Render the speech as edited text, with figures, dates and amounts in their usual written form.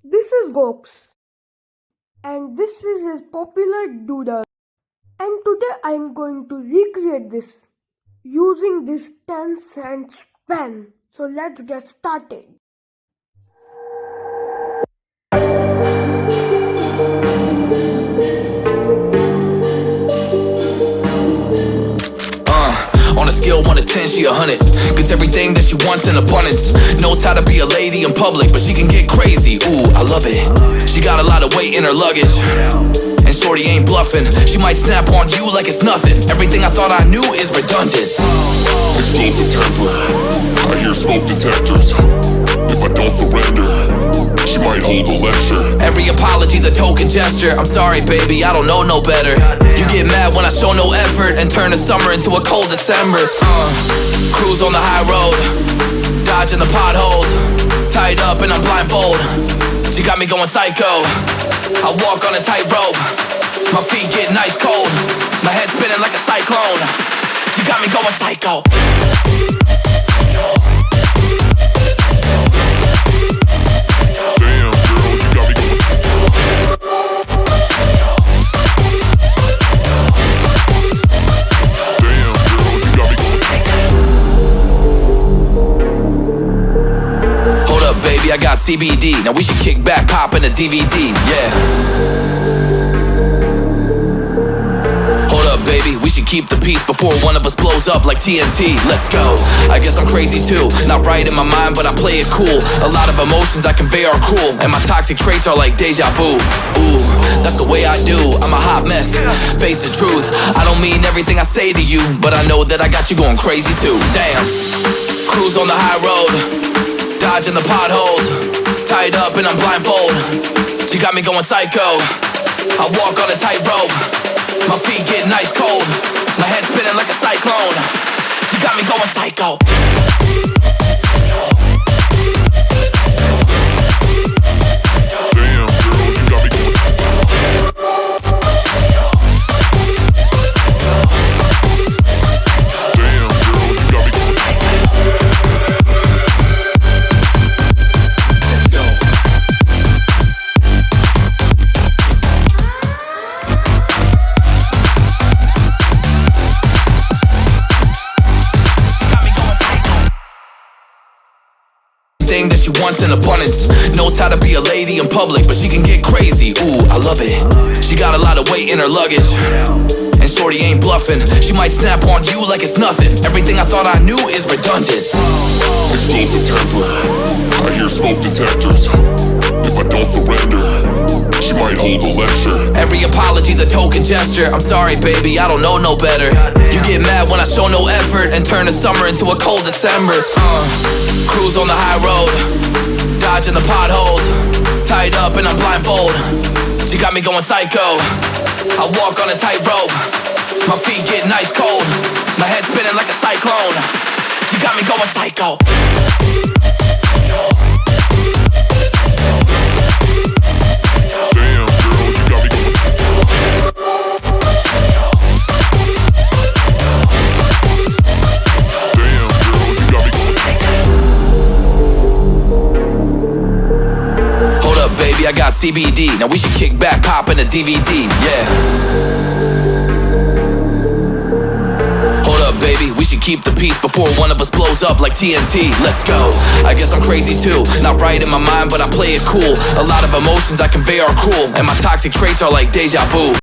This is gawx and this is his popular doodle, and today I am going to recreate this using this 10-cent pen. So let's get started. On a scale 1 to 10, she 100. Gets everything that she wants in abundance. Knows how to be a lady in public, but she can get crazy. Ooh, I love it. She got a lot of weight in her luggage, and shorty ain't bluffing. She might snap on you like it's nothing. Everything I thought I knew is redundant. Explosive temper, I hear smoke detectors. If I don't surrender, she might hold a lecture. Every apology's a token gesture. I'm sorry, baby, I don't know no better. You get mad when I show no effort and turn the summer into a cold December. Cruise on the high road, dodging the potholes, tied up and I'm blindfold. She got me going psycho. I walk on a tightrope, my feet getting ice cold, my head spinning like a cyclone. She got me going psycho. Damn, girl, you got me going. Damn, girl, you got me going. Hold up, baby, I got CBD. Now we should kick back, pop in a DVD, yeah. Baby, we should keep the peace before one of us blows up like TNT. Let's go. I guess I'm crazy too. Not right in my mind, but I play it cool. A lot of emotions I convey are cruel, and my toxic traits are like deja vu. Ooh, that's the way I do. I'm a hot mess. Face the truth. I don't mean everything I say to you, but I know that I got you going crazy too. Damn. Cruise on the high road, dodging the potholes, tied up and I'm blindfold. She got me going psycho. I walk on a tightrope, my feet getting ice cold, my head spinning like a cyclone. She got me going psycho. Damn, girl, you got me going. Damn, girl, you got me going. Let's go. Thing that she wants in abundance. Knows how to be a lady in public, but she can get crazy. Ooh, I love it. She got a lot of weight in her luggage, and shorty ain't bluffing. She might snap on you like it's nothing. Everything I thought I knew is redundant. Explosive temper, I hear smoke detectors. If I don't surrender, she might hold a lecture. Every apology's a token gesture. I'm sorry, baby, I don't know no better. You get mad when I show no effort and turn the summer into a cold December. Cruise on the high road, dodging the potholes, tied up and I'm blindfold. She got me going psycho. I walk on a tightrope, my feet getting ice cold, my head spinning like a cyclone. She got me going psycho. Damn, girl, you got me going. Damn, girl, you got me going. Hold up, baby, I got CBD. Now we should kick back, pop in a DVD, yeah. Hold up, baby, we should keep the peace before one of us blows up like TNT. Let's go. I guess I'm crazy too. Not right in my mind, but I play it cool. A lot of emotions I convey are cruel, and my toxic traits are like deja vu.